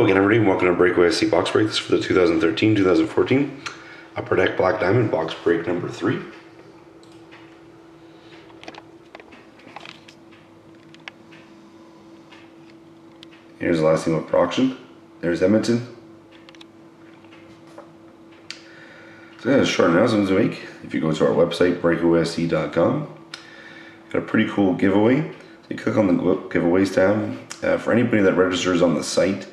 again, everybody. Welcome to Breakaway SC Box Break. This is for the 2013-2014 Upper Deck Black Diamond Box Break number 3. Here's the last team up for auction. There's Edmonton. So yeah, a short announcement to make. If you go to our website, breakawaysc.com, got a pretty cool giveaway. So you click on the giveaways tab. For anybody that registers on the site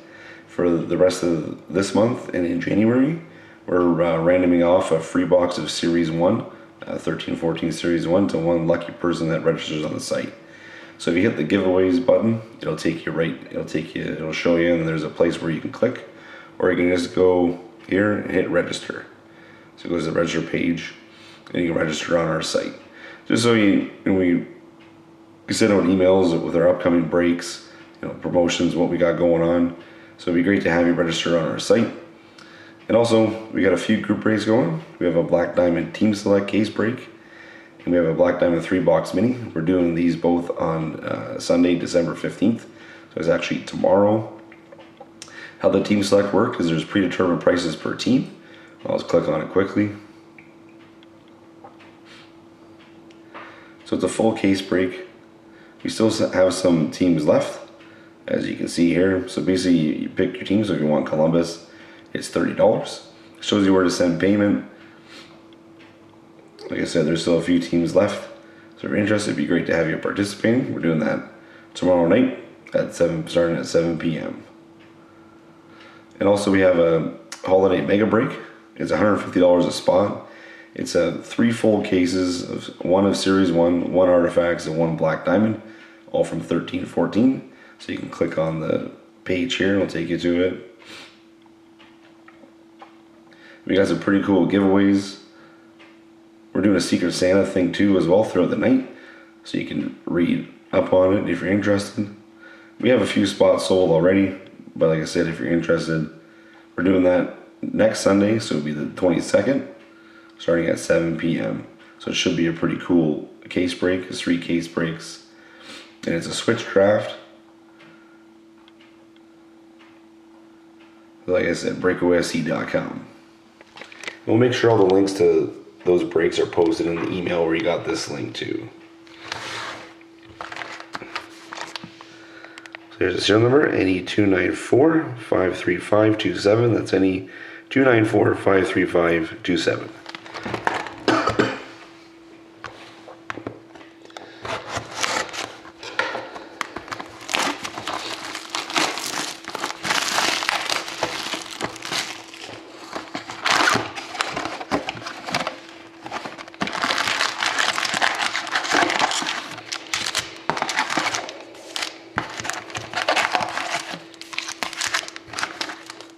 for the rest of this month and in January, we're randoming off a free box of Series 1, 13-14 Series 1 to one lucky person that registers on the site. So if you hit the giveaways button, it'll take you it'll show you, and there's a place where you can click, or you can just go here and hit register. So it goes to the register page, and you can register on our site. Just so we send out emails with our upcoming breaks, promotions, what we got going on. So it'd be great to have you register on our site. And also, we got a few group breaks going. We have a Black Diamond Team Select case break, and we have a Black Diamond 3-box mini. We're doing these both on Sunday, December 15th. So it's actually tomorrow. How the Team Select work is there's predetermined prices per team. I'll just click on it quickly. So it's a full case break. We still have some teams left, as you can see here. So basically, you pick your team. So if you want Columbus, it's $30. Shows you where to send payment. Like I said, there's still a few teams left. So if you're interested, it'd be great to have you participating. We're doing that tomorrow night at starting at 7 p.m. And also we have a holiday mega break. It's $150 a spot. It's 3 full cases, one of Series 1, 1 Artifacts, and 1 Black Diamond, all from 13-14. So you can click on the page here and it'll take you to it. We got some pretty cool giveaways. We're doing a Secret Santa thing too as well throughout the night, so you can read up on it if you're interested. We have a few spots sold already, but like I said, if you're interested, we're doing that next Sunday, so it'll be the 22nd, starting at 7 p.m. So it should be a pretty cool case break. It's 3 case breaks, and it's a switch draft. Like I said, breakawaysc.com. We'll make sure all the links to those breaks are posted in the email where you got this link to. So here's the serial number, NE294-53527. That's NE294-53527.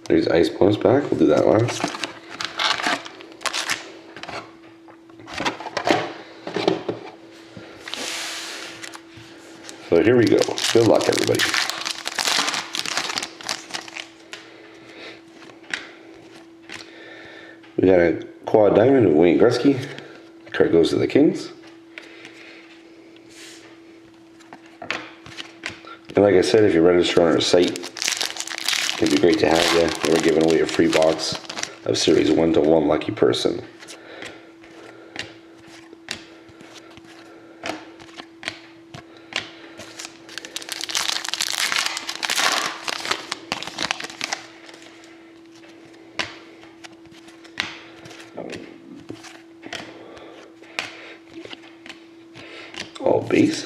There's Ice Bonus Pack. We'll do that last. So here we go. Good luck, everybody. We got a quad diamond of Wayne Gretzky. Card goes to the Kings. And like I said, if you register on our site, it'd be great to have you. We're giving away a free box of Series 1 to one lucky person. All base.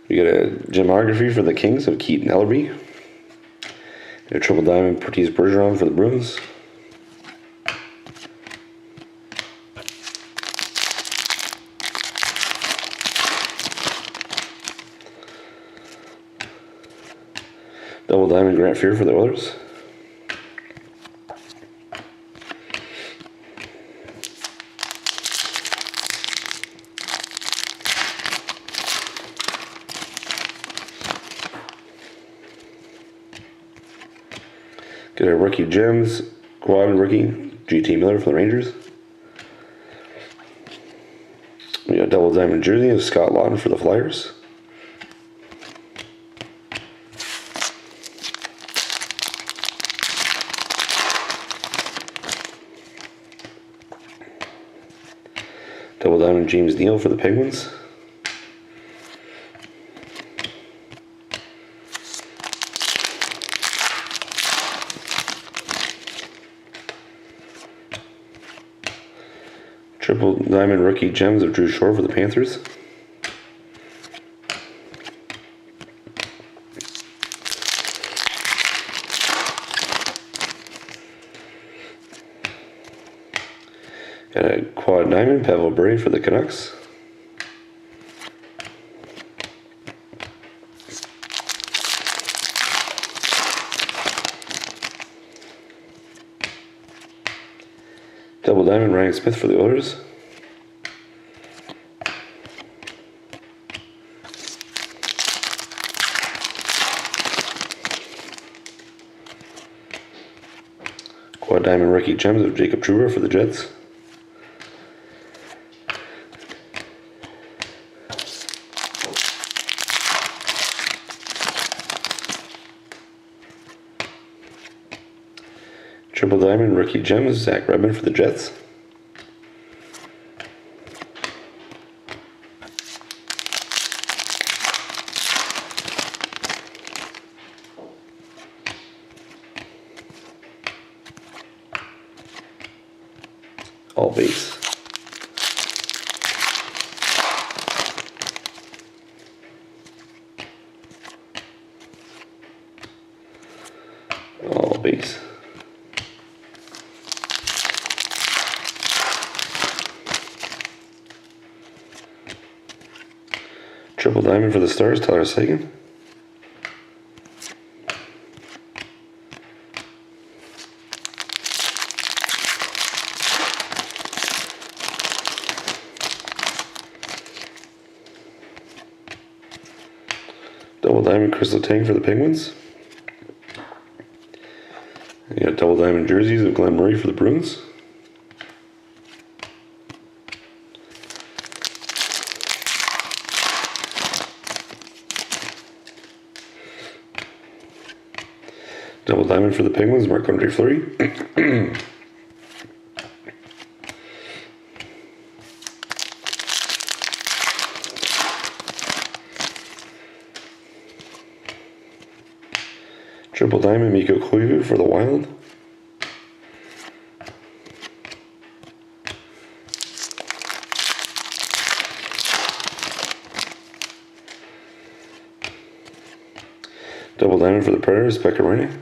We got a gemography for the Kings of Keaton Ellerby. A triple diamond Patrice Bergeron for the Bruins. Double diamond Grant Fuhr for the Oilers. Get a rookie gems, quad rookie, GT Miller for the Rangers. We got a double diamond jersey of Scott Laughton for the Flyers. Double diamond James Neal for the Penguins. Triple diamond rookie gems of Drew Shore for the Panthers. Got a quad diamond Pavel Bure for the Canucks. Double diamond Ryan Smith for the Oilers. Quad diamond rookie gems of Jacob Trouba for the Jets. Triple diamond rookie gems Zach Redmond for the Jets. All base. All base. Triple diamond for the Stars, Tyler Seguin. Double diamond Crystal Tang for the Penguins. You got double diamond jerseys of Glenn Murray for the Bruins. Double diamond for the Penguins, Marc-Andre Fleury. Triple diamond Mikko Koivu for the Wild. Double diamond for the Predators, Pekka Rinne.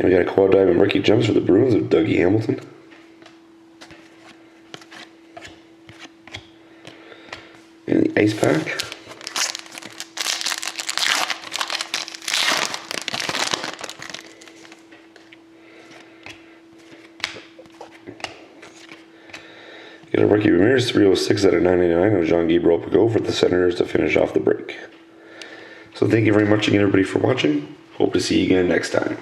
And we got a quad diamond rookie gems for the Bruins of Dougie Hamilton. And the ice pack. Got a rookie Ramirez 306 out of 999 of Jean-Gabriel Pageau for the Senators to finish off the break. So thank you very much again, everybody, for watching. Hope to see you again next time.